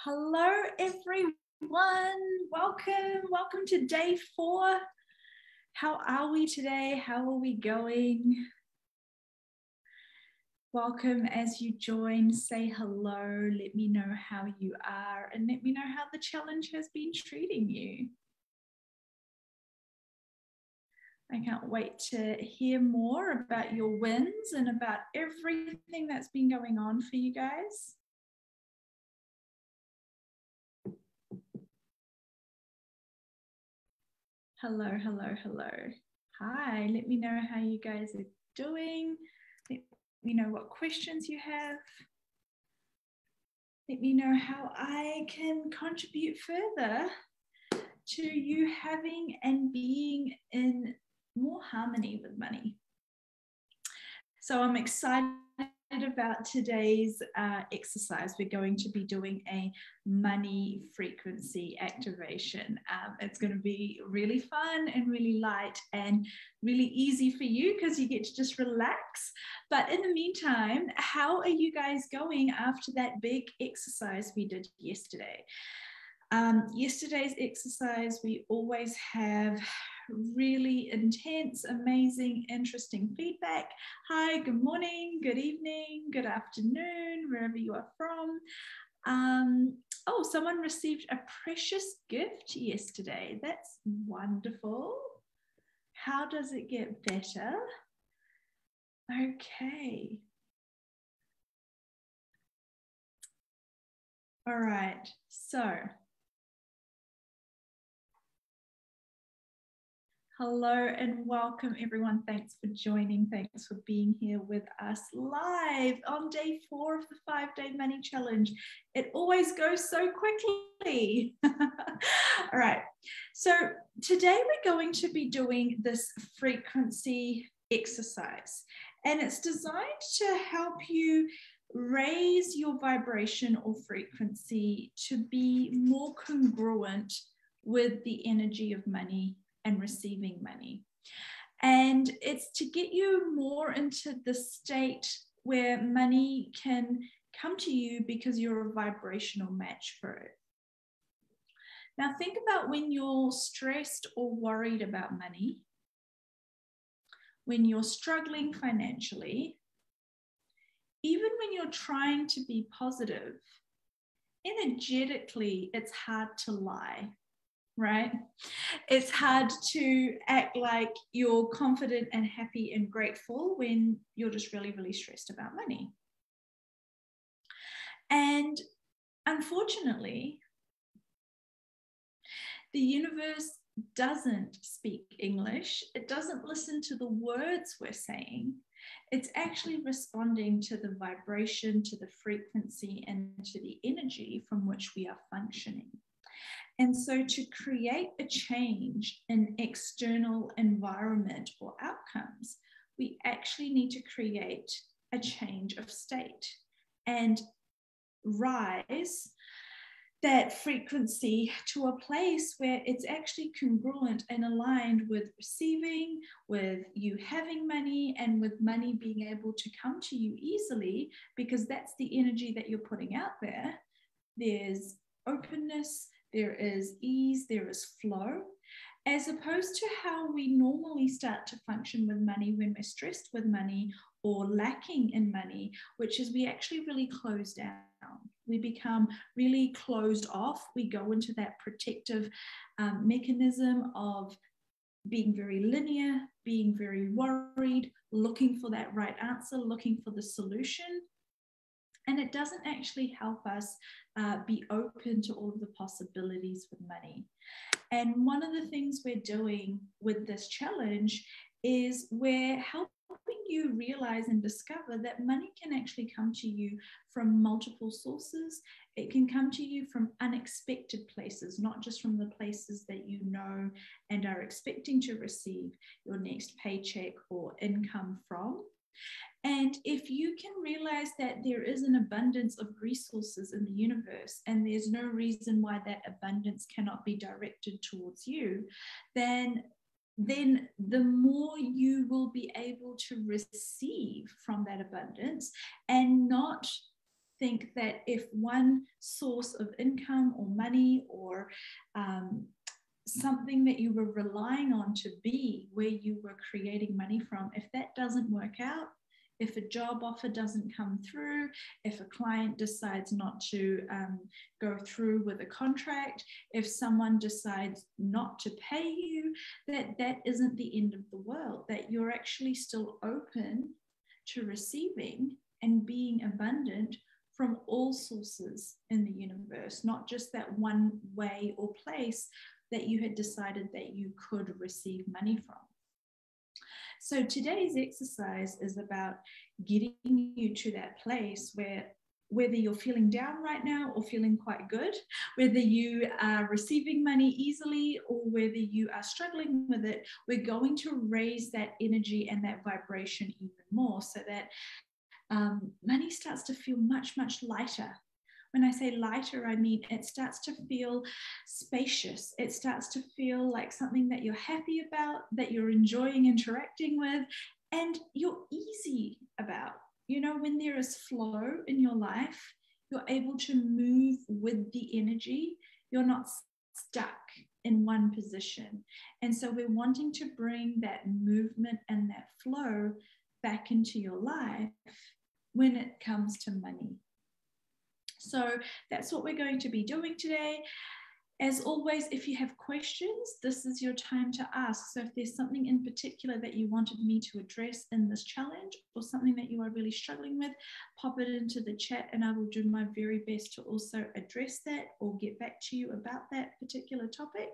Hello, everyone. Welcome to day 4. How are we today? How are we going? Welcome as you join. Say hello. Let me know how you are and let me know how the challenge has been treating you. I can't wait to hear more about your wins and about everything that's been going on for you guys. Hello, hello, hello. Hi, let me know how you guys are doing. Let me know what questions you have. Let me know how I can contribute further to you having and being in more harmony with money. So I'm excited about today's exercise. We're going to be doing a money frequency activation. It's going to be really fun and really light and really easy for you because you get to just relax. But in the meantime, how are you guys going after that big exercise we did yesterday? Yesterday's exercise, we always have really intense, amazing, interesting feedback. Hi, good morning, good evening, good afternoon, wherever you are from. Oh, someone received a precious gift yesterday. That's wonderful. How does it get better? Okay. All right, so hello and welcome everyone. Thanks for joining. Thanks for being here with us live on day 4 of the 5-day money challenge. It always goes so quickly. All right. So today we're going to be doing this frequency exercise, and it's designed to help you raise your vibration or frequency to be more congruent with the energy of money and receiving money. And it's to get you more into the state where money can come to you because you're a vibrational match for it. Now think about when you're stressed or worried about money, when you're struggling financially, even when you're trying to be positive, energetically, it's hard to lie. Right? It's hard to act like you're confident and happy and grateful when you're just really, really stressed about money. And unfortunately, the universe doesn't speak English. It doesn't listen to the words we're saying. It's actually responding to the vibration, to the frequency, and to the energy from which we are functioning. And so to create a change in external environment or outcomes, we actually need to create a change of state and rise that frequency to a place where it's actually congruent and aligned with receiving, with you having money, and with money being able to come to you easily, because that's the energy that you're putting out there. There's openness, there is ease, there is flow, as opposed to how we normally start to function with money when we're stressed with money or lacking in money, which is we actually really close down. We become really closed off. We go into that protective mechanism of being very linear, being very worried, looking for that right answer, looking for the solution. And it doesn't actually help us be open to all of the possibilities with money. And one of the things we're doing with this challenge is we're helping you realize and discover that money can actually come to you from multiple sources. It can come to you from unexpected places, not just from the places that you know and are expecting to receive your next paycheck or income from. And if you can realize that there is an abundance of resources in the universe and there's no reason why that abundance cannot be directed towards you, then the more you will be able to receive from that abundance and not think that if one source of income or money or something that you were relying on to be where you were creating money from, if that doesn't work out, if a job offer doesn't come through, if a client decides not to go through with a contract, if someone decides not to pay you, that isn't the end of the world, that you're actually still open to receiving and being abundant from all sources in the universe, not just that one way or place that you had decided that you could receive money from. So today's exercise is about getting you to that place where, whether you're feeling down right now or feeling quite good, whether you are receiving money easily or whether you are struggling with it, we're going to raise that energy and that vibration even more so that money starts to feel much, much lighter. When I say lighter, I mean it starts to feel spacious. It starts to feel like something that you're happy about, that you're enjoying interacting with, and you're easy about. You know, when there is flow in your life, you're able to move with the energy. You're not stuck in one position. And so we're wanting to bring that movement and that flow back into your life when it comes to money. So that's what we're going to be doing today. As always, if you have questions, this is your time to ask. So if there's something in particular that you wanted me to address in this challenge or something that you are really struggling with, pop it into the chat and I will do my very best to also address that or get back to you about that particular topic.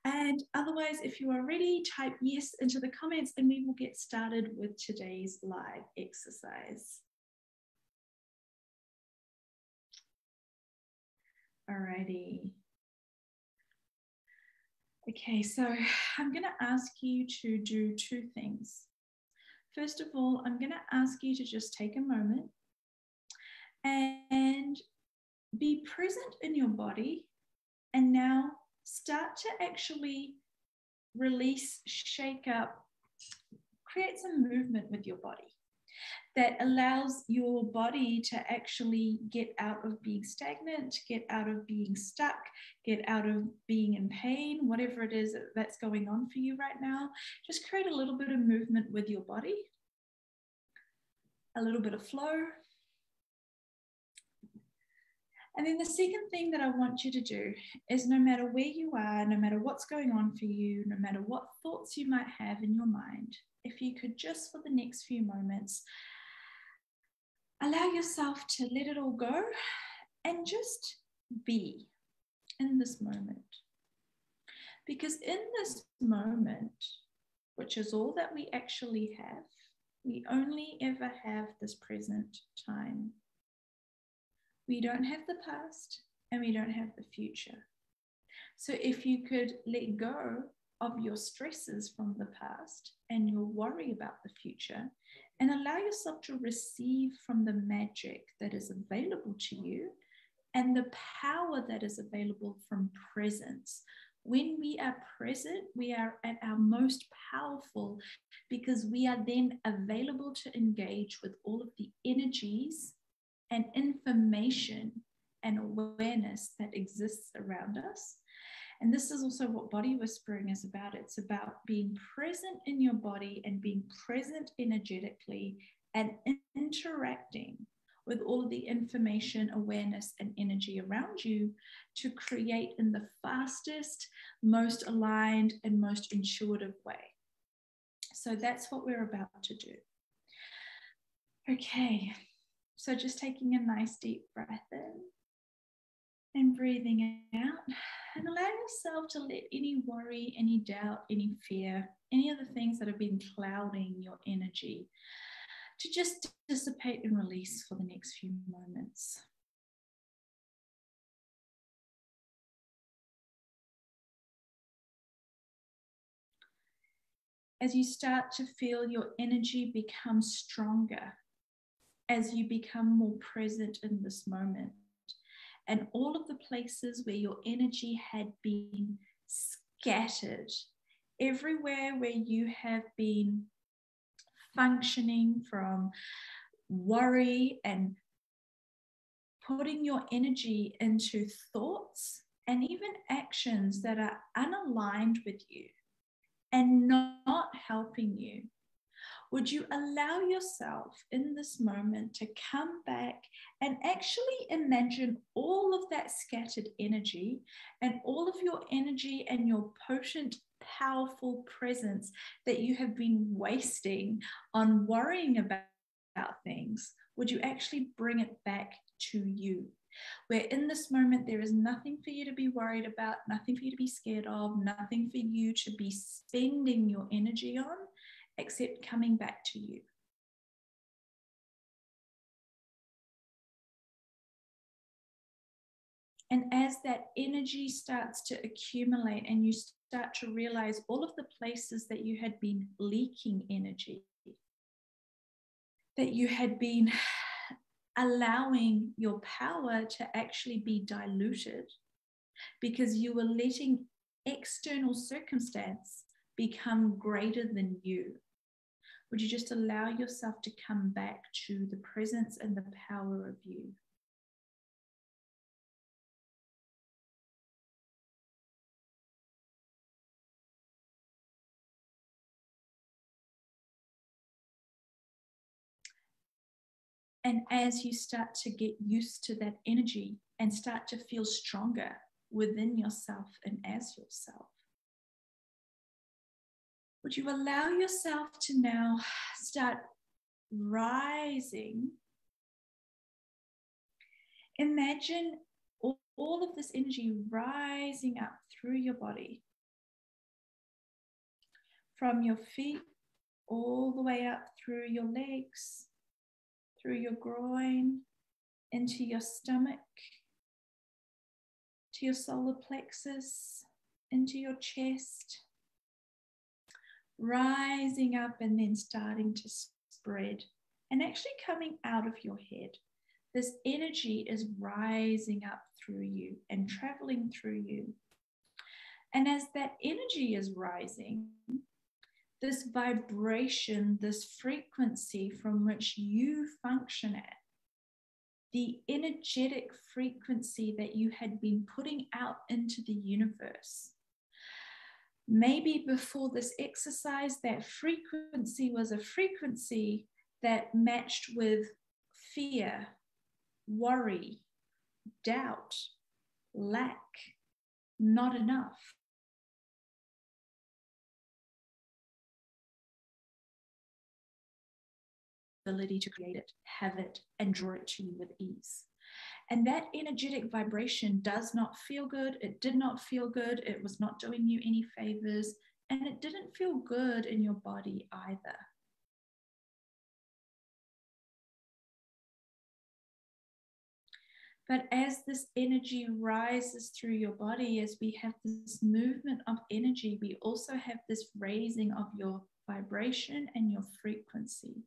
And otherwise, if you are ready, type yes into the comments and we will get started with today's live exercise. Alrighty. Okay, so I'm going to ask you to do two things. First of all, I'm going to ask you to just take a moment and be present in your body and now start to actually release, shake up, create some movement with your body that allows your body to actually get out of being stagnant, get out of being stuck, get out of being in pain, whatever it is that's going on for you right now. Just create a little bit of movement with your body, a little bit of flow. And then the second thing that I want you to do is, no matter where you are, no matter what's going on for you, no matter what thoughts you might have in your mind, if you could just for the next few moments, allow yourself to let it all go and just be in this moment. Because in this moment, which is all that we actually have, we only ever have this present time. We don't have the past and we don't have the future. So if you could let go of your stresses from the past and your worry about the future and allow yourself to receive from the magic that is available to you and the power that is available from presence. When we are present, we are at our most powerful because we are then available to engage with all of the energies and information and awareness that exists around us. And this is also what body whispering is about. It's about being present in your body and being present energetically and interacting with all of the information, awareness, and energy around you to create in the fastest, most aligned, and most intuitive way. So that's what we're about to do. Okay, so just taking a nice deep breath in and breathing out, and allow yourself to let any worry, any doubt, any fear, any of the things that have been clouding your energy to just dissipate and release for the next few moments. As you start to feel your energy become stronger, as you become more present in this moment, and all of the places where your energy had been scattered, everywhere where you have been functioning from worry and putting your energy into thoughts and even actions that are unaligned with you and not helping you? Would you allow yourself in this moment to come back and actually imagine all of that scattered energy and all of your energy and your potent, powerful presence that you have been wasting on worrying about things? Would you actually bring it back to you? Where in this moment, there is nothing for you to be worried about, nothing for you to be scared of, nothing for you to be spending your energy on, except coming back to you. And as that energy starts to accumulate and you start to realize all of the places that you had been leaking energy, that you had been allowing your power to actually be diluted because you were letting external circumstance become greater than you, would you just allow yourself to come back to the presence and the power of you? And as you start to get used to that energy and start to feel stronger within yourself and as yourself, would you allow yourself to now start rising? Imagine all of this energy rising up through your body, from your feet all the way up through your legs, through your groin, into your stomach, to your solar plexus, into your chest, rising up and then starting to spread and actually coming out of your head. This energy is rising up through you and traveling through you. And as that energy is rising, this vibration, this frequency from which you function at, the energetic frequency that you had been putting out into the universe. Maybe before this exercise, that frequency was a frequency that matched with fear, worry, doubt, lack, not enough. Ability to create it, have it, and draw it to you with ease. And that energetic vibration does not feel good. It did not feel good. It was not doing you any favors. And it didn't feel good in your body either. But as this energy rises through your body, as we have this movement of energy, we also have this raising of your vibration and your frequency.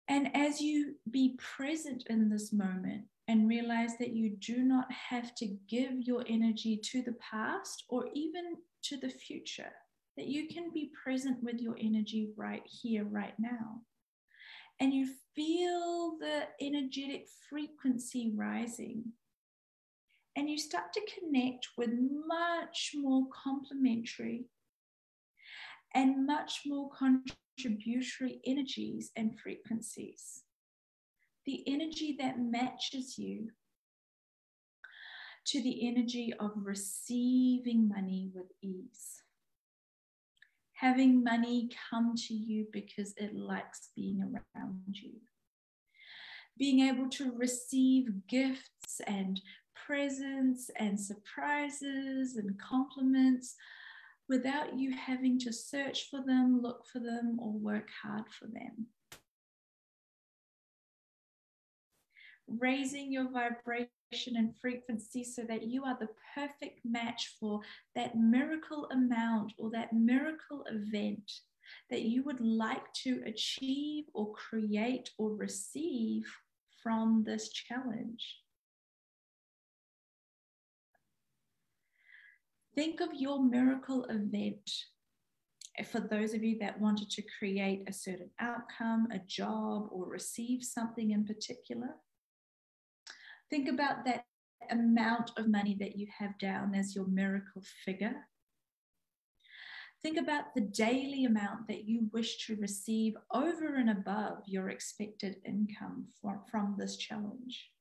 And as you be present in this moment and realize that you do not have to give your energy to the past or even to the future, that you can be present with your energy right here, right now. And you feel the energetic frequency rising. And you start to connect with much more complementary and much more contributory energies and frequencies. The energy that matches you to the energy of receiving money with ease. Having money come to you because it likes being around you. Being able to receive gifts and presents and surprises and compliments without you having to search for them, look for them, or work hard for them. Raising your vibration and frequency so that you are the perfect match for that miracle amount or that miracle event that you would like to achieve or create or receive from this challenge. Think of your miracle event. For those of you that wanted to create a certain outcome, a job, or receive something in particular, Think about that amount of money that you have down as your miracle figure. Think about the daily amount that you wish to receive over and above your expected income from this challenge.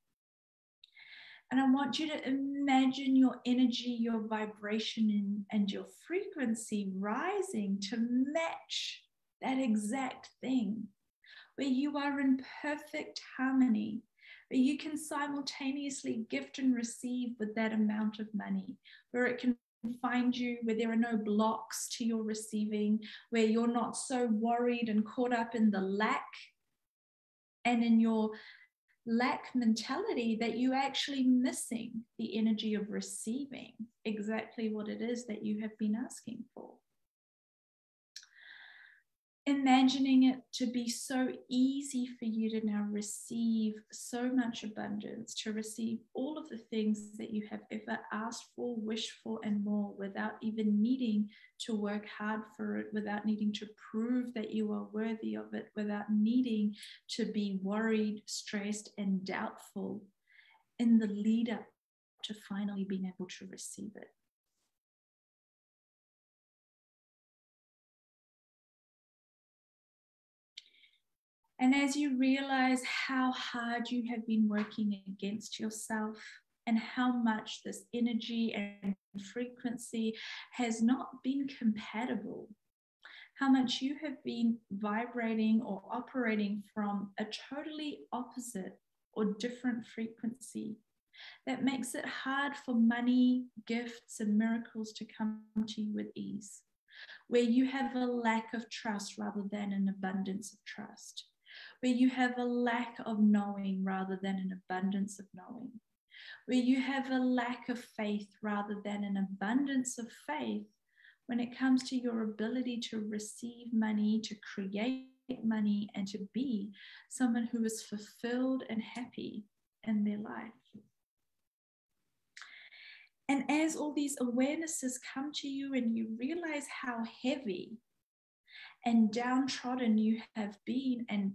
And I want you to imagine your energy, your vibration, and your frequency rising to match that exact thing, where you are in perfect harmony, where you can simultaneously gift and receive with that amount of money, where it can find you, where there are no blocks to your receiving, where you're not so worried and caught up in the lack and in your lack mentality that you're actually missing the energy of receiving exactly what it is that you have been asking for. Imagining it to be so easy for you to now receive so much abundance, to receive all of the things that you have ever asked for, wished for, and more, without even needing to work hard for it, without needing to prove that you are worthy of it, without needing to be worried, stressed, and doubtful in the lead up to finally being able to receive it. And as you realize how hard you have been working against yourself and how much this energy and frequency has not been compatible, how much you have been vibrating or operating from a totally opposite or different frequency, that makes it hard for money, gifts, and miracles to come to you with ease, where you have a lack of trust rather than an abundance of trust, where you have a lack of knowing rather than an abundance of knowing, where you have a lack of faith rather than an abundance of faith when it comes to your ability to receive money, to create money, and to be someone who is fulfilled and happy in their life. And as all these awarenesses come to you and you realize how heavy and downtrodden you have been, and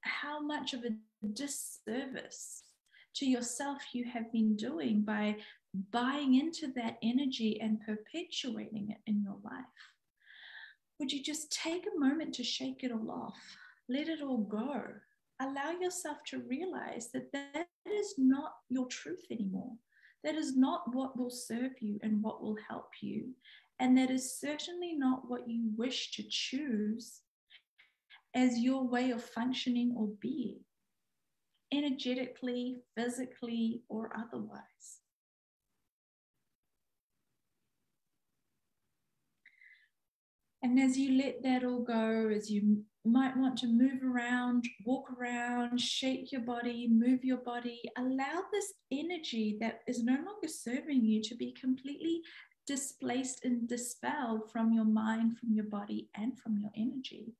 how much of a disservice to yourself you have been doing by buying into that energy and perpetuating it in your life, would you just take a moment to shake it all off? Let it all go. Allow yourself to realize that that is not your truth anymore. That is not what will serve you and what will help you. And that is certainly not what you wish to choose as your way of functioning or being, energetically, physically, or otherwise. And as you let that all go, as you might want to move around, walk around, shake your body, move your body, allow this energy that is no longer serving you to be completely displaced and dispelled from your mind, from your body, and from your energy.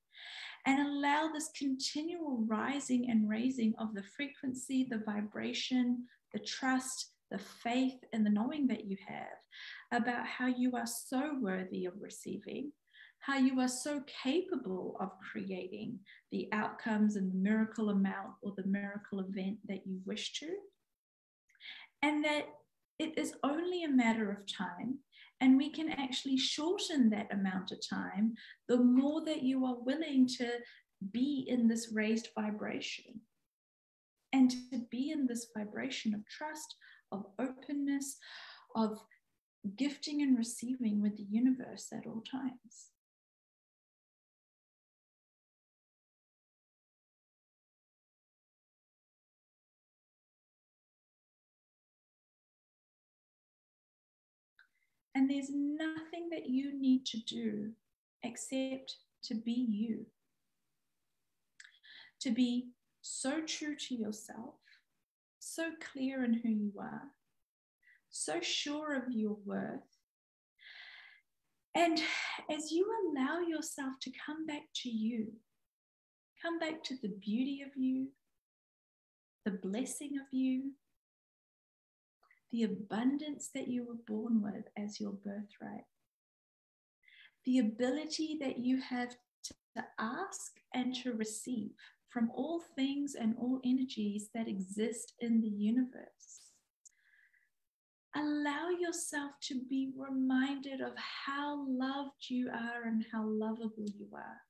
And allow this continual rising and raising of the frequency, the vibration, the trust, the faith, and the knowing that you have about how you are so worthy of receiving, how you are so capable of creating the outcomes and the miracle amount or the miracle event that you wish to, and that it is only a matter of time, and we can actually shorten that amount of time the more that you are willing to be in this raised vibration and to be in this vibration of trust, of openness, of gifting and receiving with the universe at all times. And there's nothing that you need to do except to be you. To be so true to yourself, so clear in who you are, so sure of your worth. And as you allow yourself to come back to you, come back to the beauty of you, the blessing of you, the abundance that you were born with as your birthright, the ability that you have to ask and to receive from all things and all energies that exist in the universe. Allow yourself to be reminded of how loved you are and how lovable you are,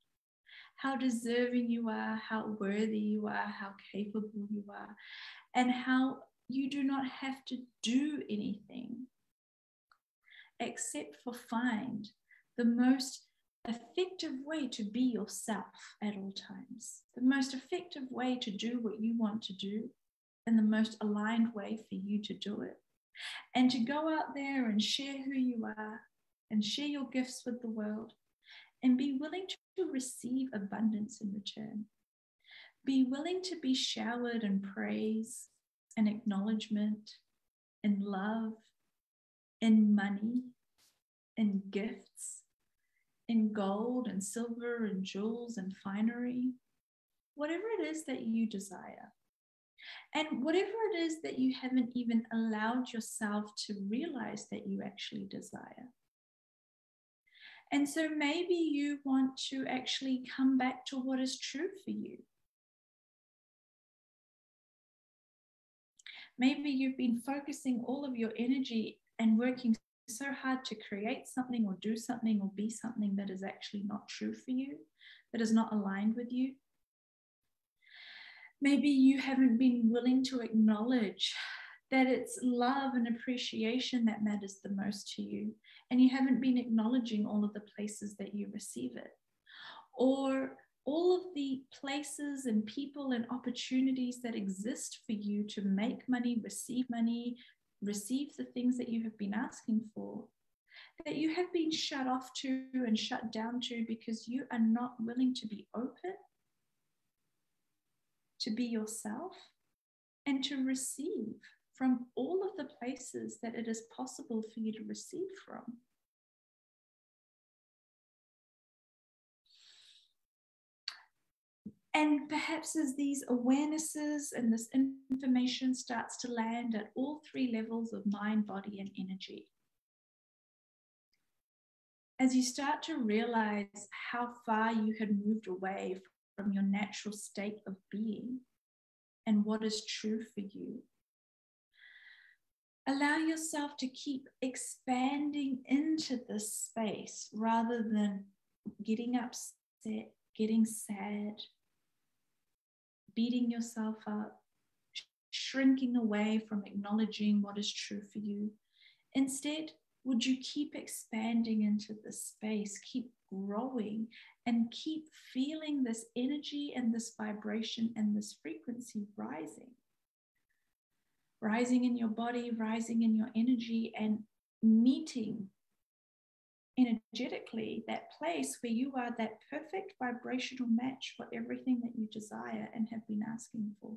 how deserving you are, how worthy you are, how capable you are, and how you do not have to do anything except for find the most effective way to be yourself at all times, the most effective way to do what you want to do, and the most aligned way for you to do it. And to go out there and share who you are and share your gifts with the world and be willing to receive abundance in return. Be willing to be showered in praise and acknowledgement and love and money and gifts in gold and silver and jewels and finery, whatever it is that you desire. And whatever it is that you haven't even allowed yourself to realize that you actually desire. And so maybe you want to actually come back to what is true for you. Maybe you've been focusing all of your energy and working so hard to create something or do something or be something that is actually not true for you, that is not aligned with you. Maybe you haven't been willing to acknowledge that it's love and appreciation that matters the most to you, and you haven't been acknowledging all of the places that you receive it, or all of the places and people and opportunities that exist for you to make money, receive the things that you have been asking for, that you have been shut off to and shut down to because you are not willing to be open, to be yourself, and to receive from all of the places that it is possible for you to receive from. And perhaps as these awarenesses and this information starts to land at all three levels of mind, body, and energy, as you start to realize how far you had moved away from your natural state of being and what is true for you, allow yourself to keep expanding into this space rather than getting upset, getting sad, beating yourself up, shrinking away from acknowledging what is true for you. Instead, would you keep expanding into this space, keep growing, and keep feeling this energy and this vibration and this frequency rising? Rising in your body, rising in your energy, and meeting energetically that place where you are that perfect vibrational match for everything that you desire and have been asking for.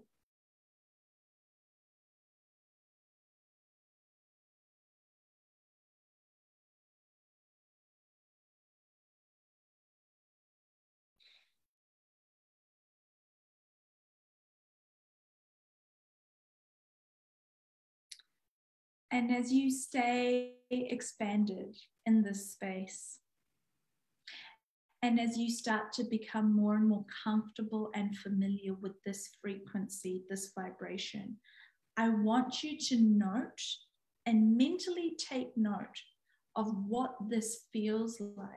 And as you stay expanded in this space, and as you start to become more and more comfortable and familiar with this frequency, this vibration, I want you to note and mentally take note of what this feels like.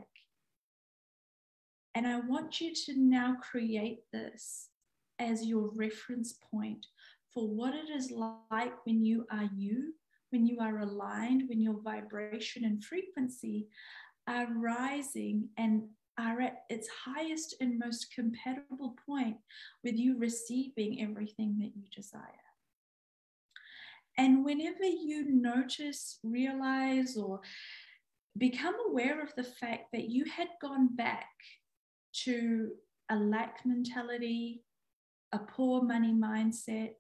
And I want you to now create this as your reference point for what it is like when you are you, when you are aligned, when your vibration and frequency are rising and are at its highest and most compatible point with you receiving everything that you desire. And whenever you notice, realize, or become aware of the fact that you had gone back to a lack mentality, a poor money mindset,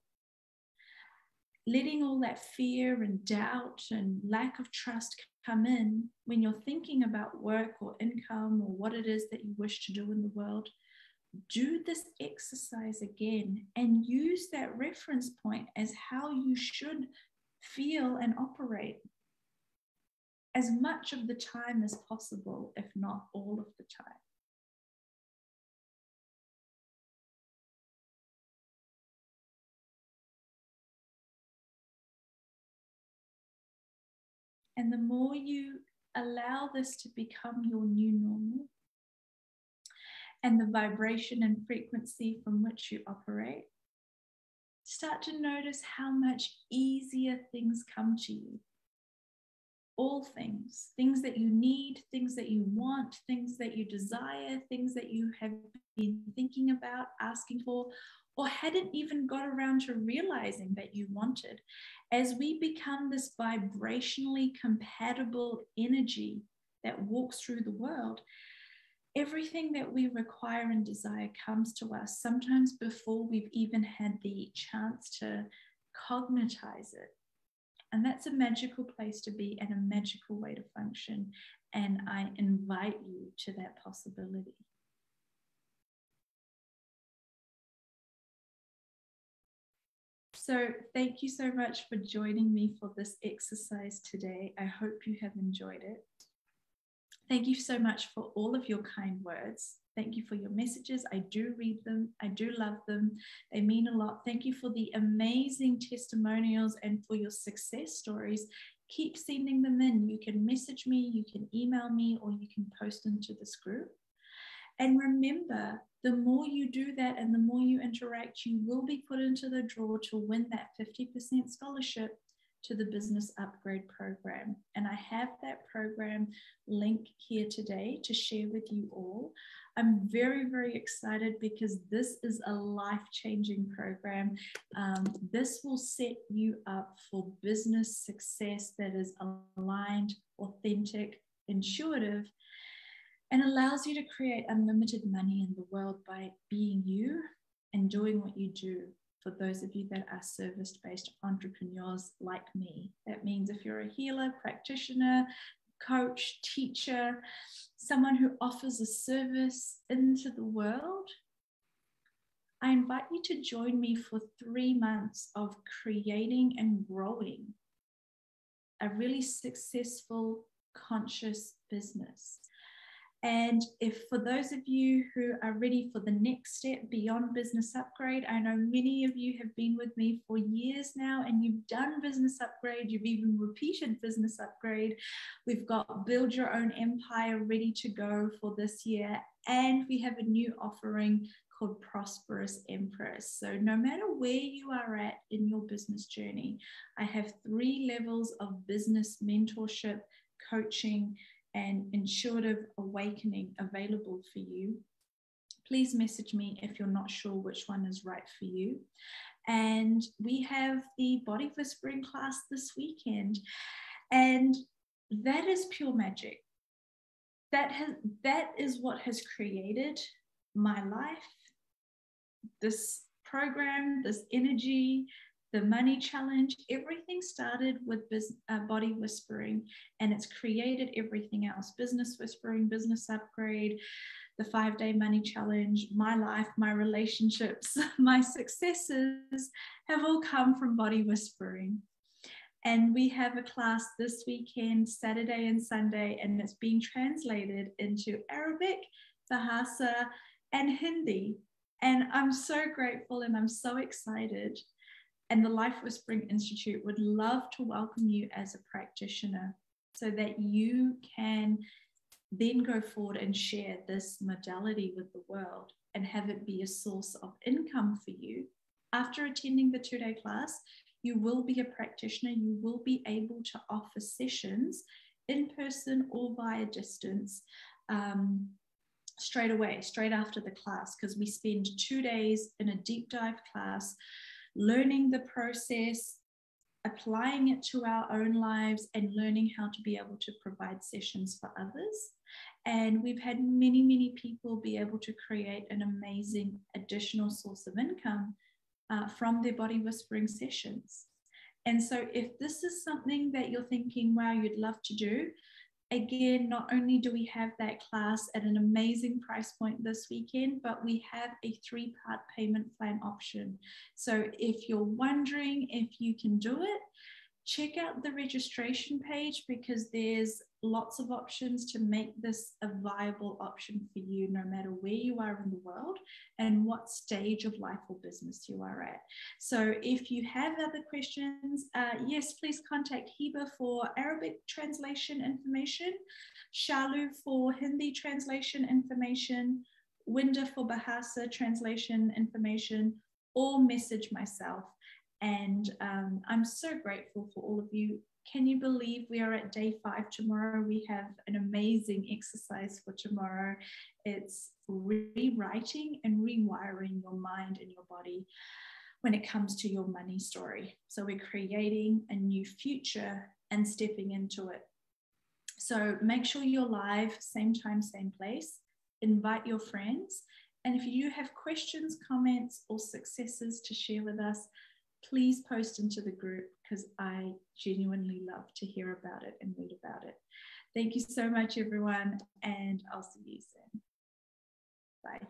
letting all that fear and doubt and lack of trust come in when you're thinking about work or income or what it is that you wish to do in the world, do this exercise again and use that reference point as how you should feel and operate as much of the time as possible, if not all of the time. And the more you allow this to become your new normal, and the vibration and frequency from which you operate, start to notice how much easier things come to you. All things, things that you need, things that you want, things that you desire, things that you have been thinking about, asking for, or hadn't even got around to realizing that you wanted. As we become this vibrationally compatible energy that walks through the world, everything that we require and desire comes to us, sometimes before we've even had the chance to cognitize it. And that's a magical place to be and a magical way to function. And I invite you to that possibility. So thank you so much for joining me for this exercise today. I hope you have enjoyed it. Thank you so much for all of your kind words. Thank you for your messages. I do read them. I do love them. They mean a lot. Thank you for the amazing testimonials and for your success stories. Keep sending them in. You can message me, you can email me, or you can post into this group. And remember, the more you do that and the more you interact, you will be put into the draw to win that 50% scholarship to the Business Upgrade Program. And I have that program link here today to share with you all. I'm very, very excited because this is a life-changing program. This will set you up for business success that is aligned, authentic, intuitive, and allows you to create unlimited money in the world by being you and doing what you do. For those of you that are service-based entrepreneurs like me. That means if you're a healer, practitioner, coach, teacher, someone who offers a service into the world, I invite you to join me for 3 months of creating and growing a really successful, conscious business. And if for those of you who are ready for the next step beyond Business Upgrade, I know many of you have been with me for years now and you've done Business Upgrade, you've even repeated Business Upgrade. We've got Build Your Own Empire ready to go for this year. And we have a new offering called Prosperous Empress. So no matter where you are at in your business journey, I have 3 levels of business mentorship, coaching, and intuitive awakening available for you. Please message me if you're not sure which one is right for you. And we have the body whispering class this weekend. And that is pure magic. That is what has created my life, this program, this energy, the money challenge. Everything started with body whispering, and it's created everything else. Business whispering, Business Upgrade, the 5-day money challenge, my life, my relationships, my successes have all come from body whispering. And we have a class this weekend, Saturday and Sunday, and it's being translated into Arabic, Bahasa, and Hindi. And I'm so grateful and I'm so excited. And the Life Whispering Institute would love to welcome you as a practitioner so that you can then go forward and share this modality with the world and have it be a source of income for you. After attending the 2-day class, you will be a practitioner. You will be able to offer sessions in person or via distance straight away, straight after the class, because we spend 2 days in a deep dive class learning the process, applying it to our own lives, and learning how to be able to provide sessions for others. And we've had many, many people be able to create an amazing additional source of income from their body whispering sessions. And so if this is something that you're thinking, wow, you'd love to do, again, not only do we have that class at an amazing price point this weekend, but we have a 3-part payment plan option. So if you're wondering if you can do it, check out the registration page, because there's lots of options to make this a viable option for you, no matter where you are in the world and what stage of life or business you are at. So if you have other questions, yes, please contact Hiba for Arabic translation information, Shalu for Hindi translation information, Winda for Bahasa translation information, or message myself. And I'm so grateful for all of you. Can you believe we are at day 5 tomorrow? We have an amazing exercise for tomorrow. It's rewriting and rewiring your mind and your body when it comes to your money story. So we're creating a new future and stepping into it. So make sure you're live, same time, same place. Invite your friends. And if you have questions, comments, or successes to share with us, please post into the group, because I genuinely love to hear about it and read about it. Thank you so much, everyone, and I'll see you soon. Bye.